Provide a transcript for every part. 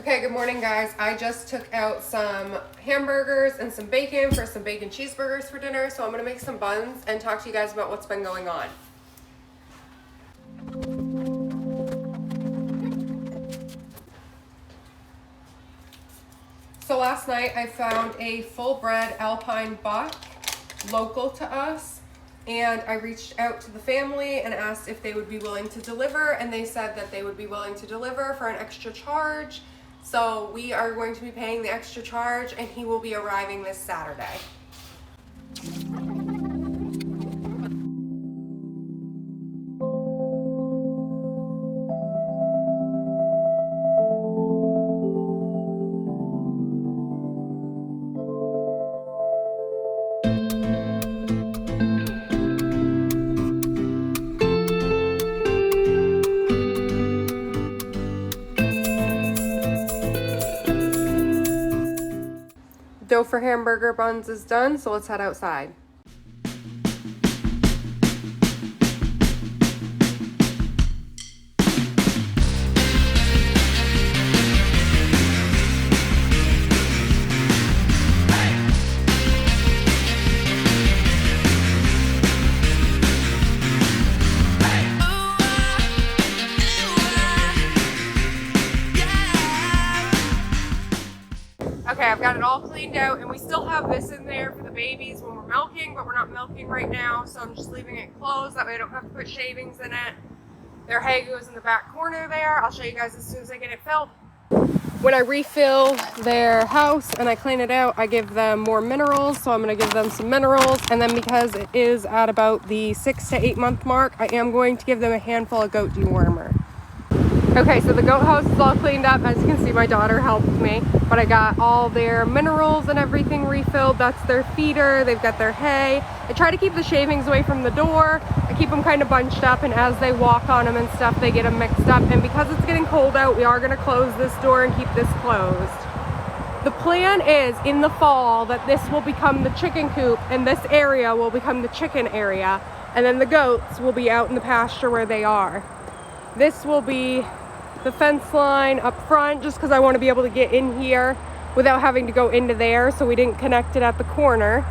Okay, good morning guys. I just took out some hamburgers and some bacon for some bacon cheeseburgers for dinner, so I'm gonna make some buns and talk to you guys about what's been going on. So last night I found a full-bred Alpine buck local to us, and I reached out to the family and asked if they would be willing to deliver, and they said that they would be willing to deliver for an extra charge. So we are going to be paying the extra charge, and he will be arriving this Saturday. Dough for hamburger buns is done, so let's head outside. Okay, I've got it all cleaned out, and we still have this in there for the babies when we're milking, but we're not milking right now, so I'm just leaving it closed. That way I don't have to put shavings in it. Their hay goes in the back corner there. I'll show you guys as soon as I get it filled. When I refill their house and I clean it out, I give them more minerals, so I'm going to give them some minerals. And then because it is at about the 6 to 8 month mark, I am going to give them a handful of goat dewormer. Okay, so the goat house is all cleaned up. As you can see, my daughter helped me, but I got all their minerals and everything refilled. That's their feeder. They've got their hay. I try to keep the shavings away from the door. I keep them kind of bunched up, and as they walk on them and stuff, they get them mixed up. And because it's getting cold out, we are going to close this door and keep this closed. The plan is in the fall that this will become the chicken coop, and this area will become the chicken area, and then the goats will be out in the pasture where they are. This will be the fence line up front, just because I want to be able to get in here without having to go into there, so we didn't connect it at the corner.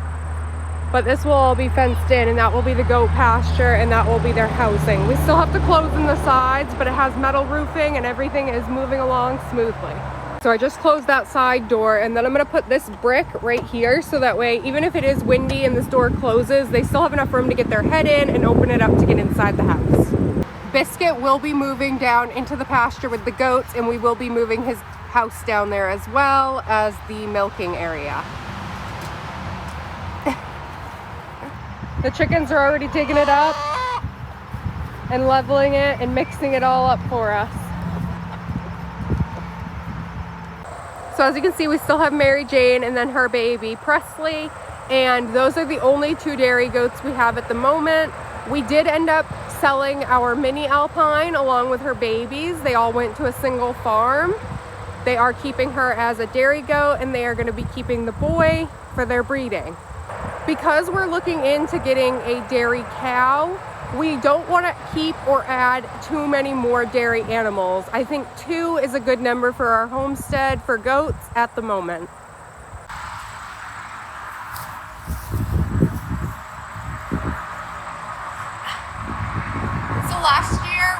But this will all be fenced in, and that will be the goat pasture, and that will be their housing. We still have to close in the sides, but it has metal roofing and everything is moving along smoothly. So I just closed that side door, and then I'm going to put this brick right here, so that way even if it is windy and this door closes, they still have enough room to get their head in and open it up to get inside the house. Biscuit will be moving down into the pasture with the goats, and we will be moving his house down there as well as the milking area. The chickens are already digging it up and leveling it and mixing it all up for us. So as you can see, we still have Mary Jane and then her baby Presley, and those are the only 2 dairy goats we have at the moment. We did end up selling our mini Alpine along with her babies. They all went to a single farm. They are keeping her as a dairy goat, and they are going to be keeping the boy for their breeding. Because we're looking into getting a dairy cow, we don't want to keep or add too many more dairy animals. I think 2 is a good number for our homestead for goats at the moment. Last year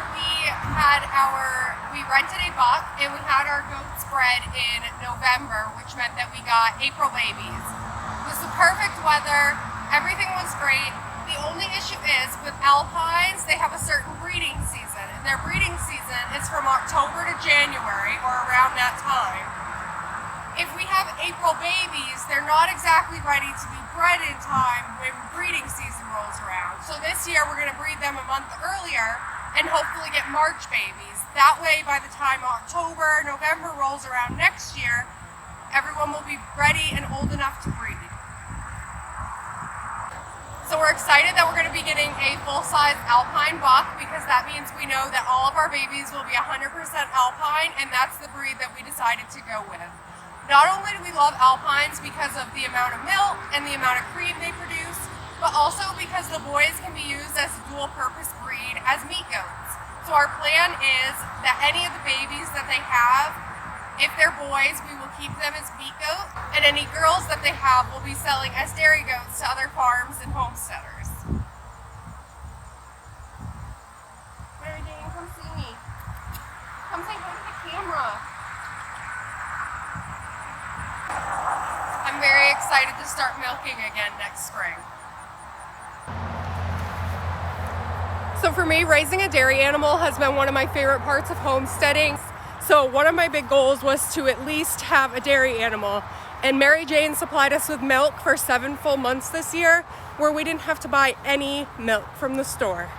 we rented a buck, and we had our goats bred in November, which meant that we got April babies. It was the perfect weather, everything was great. The only issue is with Alpines, they have a certain breeding season, and their breeding season is from October to January, or around that time. If we have April babies, they're not exactly ready to be bred in time when breeding season rolls around. So this year we're going to breed them a month earlier and hopefully get March babies. That way, by the time October, November rolls around next year, everyone will be ready and old enough to breed. So we're excited that we're going to be getting a full-size Alpine buck, because that means we know that all of our babies will be 100% Alpine, and that's the breed that we decided to go with. Not only do we love Alpines because of the amount of milk and the amount of cream they produce, but also because the boys can be used as a dual-purpose breed as meat goats. So our plan is that any of the babies that they have If they're boys, we will keep them as meat goats, and any girls that they have will be selling as dairy goats to other farms and homesteaders. Mary Jane, come see me. Come say hi to the camera. I'm very excited to start milking again next spring. So for me, raising a dairy animal has been one of my favorite parts of homesteading. So one of my big goals was to at least have a dairy animal. And Mary Jane supplied us with milk for 7 full months this year, where we didn't have to buy any milk from the store.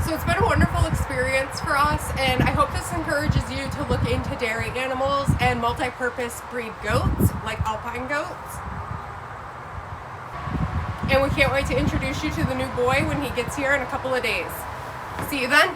So it's been a wonderful experience for us, and I hope this encourages you to look into dairy animals and multi-purpose breed goats, like Alpine goats. And we can't wait to introduce you to the new boy when he gets here in a couple of days. See you then.